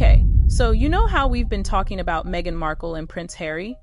Okay, so you know how we've been talking about Meghan Markle and Prince Harry?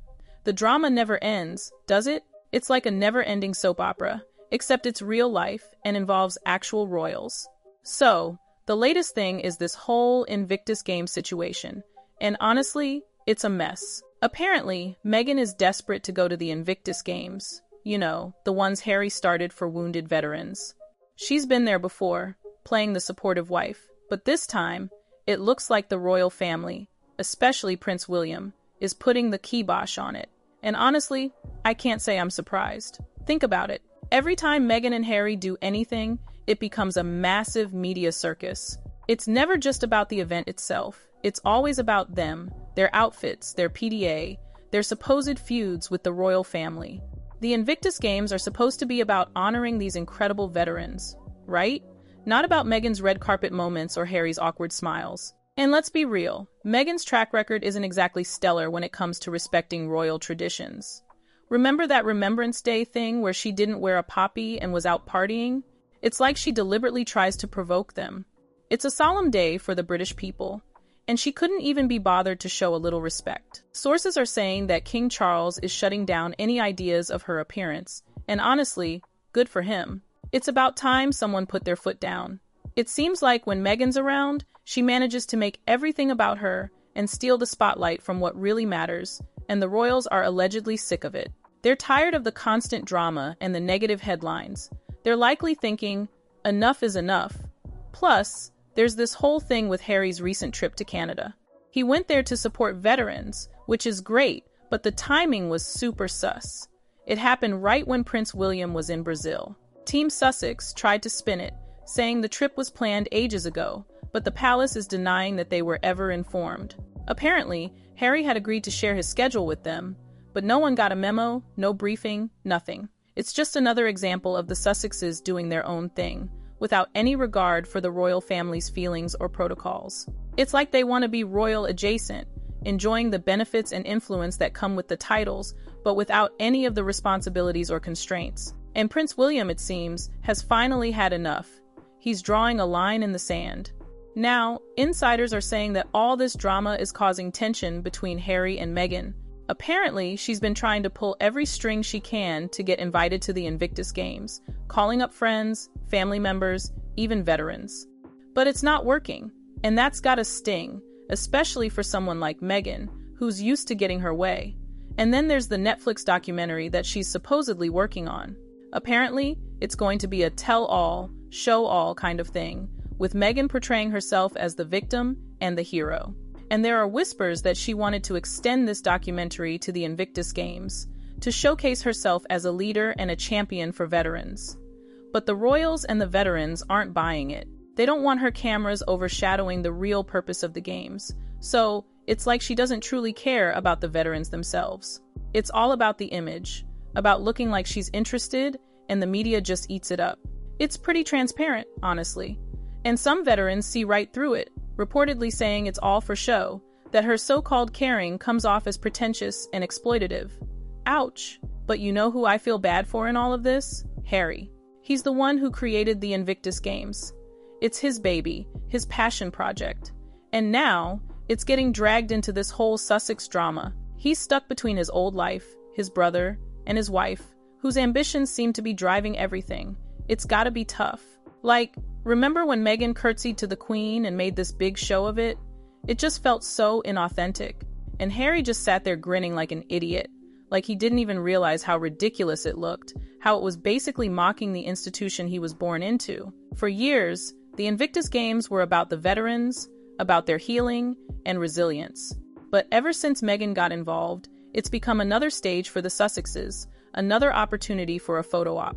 The drama never ends, does it? It's like a never-ending soap opera, except it's real life and involves actual royals. So, the latest thing is this whole Invictus game situation, and honestly, it's a mess. Apparently, Meghan is desperate to go to the Invictus Games. You know, the ones Harry started for wounded veterans. She's been there before, playing the supportive wife, but this time, it looks like the royal family, especially Prince William, is putting the kibosh on it. And honestly, I can't say I'm surprised. Think about it. Every time Meghan and Harry do anything, it becomes a massive media circus. It's never just about the event itself. It's always about them, their outfits, their PDA, their supposed feuds with the royal family. The Invictus Games are supposed to be about honoring these incredible veterans, right? Not about Meghan's red carpet moments or Harry's awkward smiles. And let's be real, Meghan's track record isn't exactly stellar when it comes to respecting royal traditions. Remember that Remembrance Day thing where she didn't wear a poppy and was out partying? It's like she deliberately tries to provoke them. It's a solemn day for the British people, and she couldn't even be bothered to show a little respect. Sources are saying that King Charles is shutting down any ideas of her appearance, and honestly, good for him. It's about time someone put their foot down. It seems like when Meghan's around, she manages to make everything about her and steal the spotlight from what really matters, and the royals are allegedly sick of it. They're tired of the constant drama and the negative headlines. They're likely thinking, enough is enough. Plus, there's this whole thing with Harry's recent trip to Canada. He went there to support veterans, which is great, but the timing was super sus. It happened right when Prince William was in Brazil. Team Sussex tried to spin it, saying the trip was planned ages ago, but the palace is denying that they were ever informed. Apparently, Harry had agreed to share his schedule with them, but no one got a memo, no briefing, nothing. It's just another example of the Sussexes doing their own thing, without any regard for the royal family's feelings or protocols. It's like they want to be royal adjacent, enjoying the benefits and influence that come with the titles, but without any of the responsibilities or constraints. And Prince William, it seems, has finally had enough. He's drawing a line in the sand. Now, insiders are saying that all this drama is causing tension between Harry and Meghan. Apparently, she's been trying to pull every string she can to get invited to the Invictus Games, calling up friends, family members, even veterans. But it's not working, and that's gotta sting, especially for someone like Meghan, who's used to getting her way. And then there's the Netflix documentary that she's supposedly working on. Apparently, it's going to be a tell-all, show-all kind of thing, with Meghan portraying herself as the victim and the hero. And there are whispers that she wanted to extend this documentary to the Invictus Games, to showcase herself as a leader and a champion for veterans. But the royals and the veterans aren't buying it. They don't want her cameras overshadowing the real purpose of the games. So, it's like she doesn't truly care about the veterans themselves. It's all about the image, about looking like she's interested, and the media just eats it up. It's pretty transparent, honestly. And some veterans see right through it, reportedly saying it's all for show, that her so-called caring comes off as pretentious and exploitative. Ouch. But you know who I feel bad for in all of this? Harry. He's the one who created the Invictus Games. It's his baby, his passion project. And now, it's getting dragged into this whole Sussex drama. He's stuck between his old life, his brother, and his wife, whose ambitions seem to be driving everything. It's gotta be tough. Like, remember when Meghan curtsied to the Queen and made this big show of it? It just felt so inauthentic. And Harry just sat there grinning like an idiot, like he didn't even realize how ridiculous it looked, how it was basically mocking the institution he was born into. For years, the Invictus Games were about the veterans, about their healing and resilience. But ever since Meghan got involved, it's become another stage for the Sussexes, another opportunity for a photo op.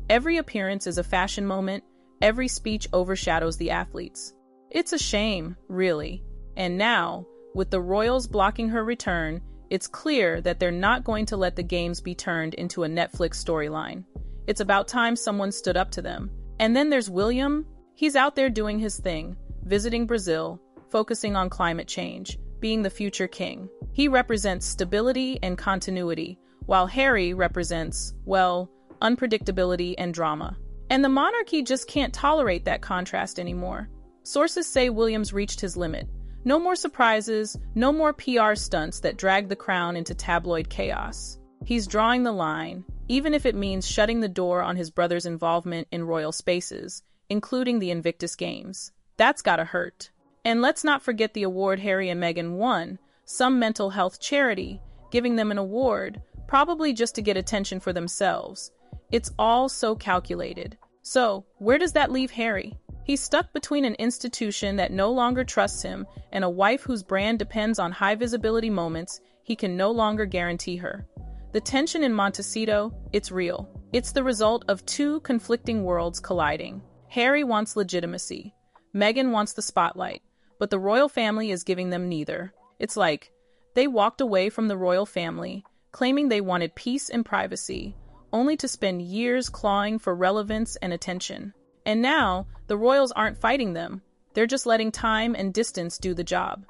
Every appearance is a fashion moment, every speech overshadows the athletes. It's a shame, really. And now, with the royals blocking her return, it's clear that they're not going to let the games be turned into a Netflix storyline. It's about time someone stood up to them. And then there's William. He's out there doing his thing, visiting Brazil, focusing on climate change, being the future king. He represents stability and continuity, while Harry represents, well, unpredictability and drama. And the monarchy just can't tolerate that contrast anymore. Sources say William's reached his limit. No more surprises, no more PR stunts that drag the crown into tabloid chaos. He's drawing the line, even if it means shutting the door on his brother's involvement in royal spaces, including the Invictus Games. That's gotta hurt. And let's not forget the award Harry and Meghan won, some mental health charity, giving them an award, probably just to get attention for themselves. It's all so calculated. So, where does that leave Harry? He's stuck between an institution that no longer trusts him and a wife whose brand depends on high-visibility moments he can no longer guarantee her. The tension in Montecito, it's real. It's the result of two conflicting worlds colliding. Harry wants legitimacy. Meghan wants the spotlight. But the royal family is giving them neither. It's like, they walked away from the royal family, claiming they wanted peace and privacy, only to spend years clawing for relevance and attention. And now, the royals aren't fighting them. They're just letting time and distance do the job.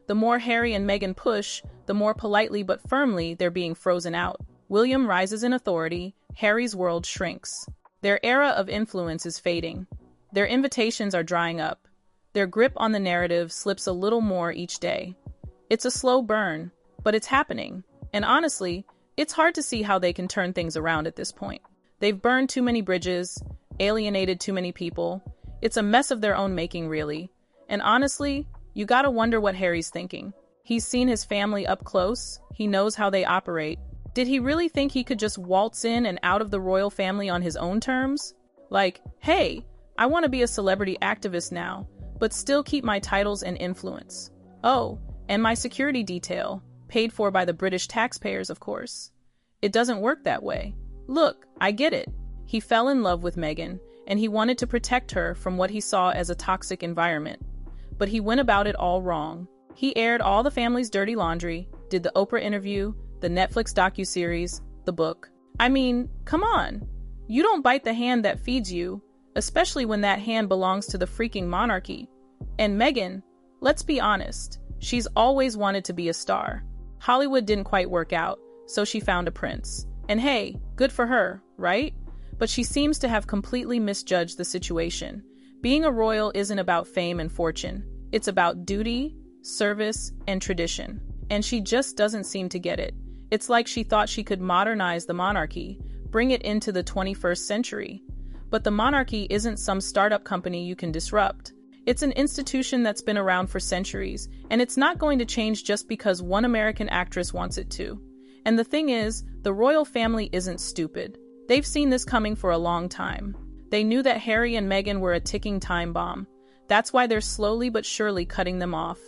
The more Harry and Meghan push, the more politely but firmly they're being frozen out. William rises in authority, Harry's world shrinks. Their era of influence is fading. Their invitations are drying up. Their grip on the narrative slips a little more each day. It's a slow burn, but it's happening. And honestly, it's hard to see how they can turn things around at this point. They've burned too many bridges, alienated too many people. It's a mess of their own making, really. And honestly, you gotta wonder what Harry's thinking. He's seen his family up close. He knows how they operate. Did he really think he could just waltz in and out of the royal family on his own terms? Like, hey, I want to be a celebrity activist now, but still keep my titles and influence. Oh, and my security detail, paid for by the British taxpayers, of course. It doesn't work that way. Look, I get it. He fell in love with Meghan, and he wanted to protect her from what he saw as a toxic environment. But he went about it all wrong. He aired all the family's dirty laundry, did the Oprah interview, the Netflix docuseries, the book. I mean, come on. You don't bite the hand that feeds you, especially when that hand belongs to the freaking monarchy. And Meghan, let's be honest, she's always wanted to be a star. Hollywood didn't quite work out, so she found a prince. And hey, good for her, right? But she seems to have completely misjudged the situation. Being a royal isn't about fame and fortune. It's about duty, service, and tradition. And she just doesn't seem to get it. It's like she thought she could modernize the monarchy, bring it into the 21st century. But the monarchy isn't some startup company you can disrupt. It's an institution that's been around for centuries, and it's not going to change just because one American actress wants it to. And the thing is, the royal family isn't stupid. They've seen this coming for a long time. They knew that Harry and Meghan were a ticking time bomb. That's why they're slowly but surely cutting them off.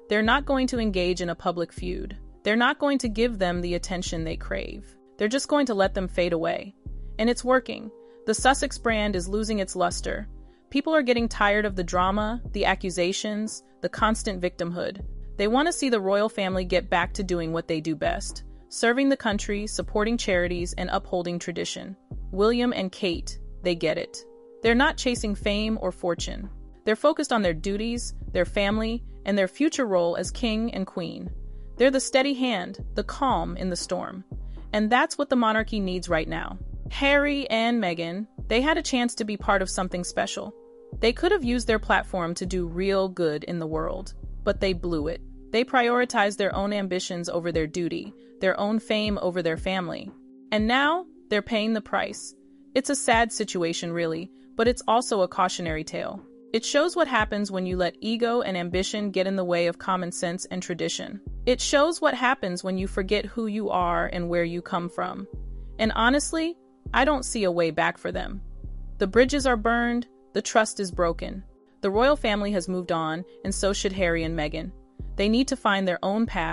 They're not going to engage in a public feud. They're not going to give them the attention they crave. They're just going to let them fade away. And it's working. The Sussex brand is losing its luster. People are getting tired of the drama, the accusations, the constant victimhood. They want to see the royal family get back to doing what they do best, serving the country, supporting charities, and upholding tradition. William and Kate, they get it. They're not chasing fame or fortune. They're focused on their duties, their family, and their future role as king and queen. They're the steady hand, the calm in the storm. And that's what the monarchy needs right now. Harry and Meghan, they had a chance to be part of something special. They could have used their platform to do real good in the world, but they blew it. They prioritized their own ambitions over their duty, their own fame over their family. And now, they're paying the price. It's a sad situation, really, but it's also a cautionary tale. It shows what happens when you let ego and ambition get in the way of common sense and tradition. It shows what happens when you forget who you are and where you come from. And honestly, I don't see a way back for them. The bridges are burned, the trust is broken. The royal family has moved on, and so should Harry and Meghan. They need to find their own path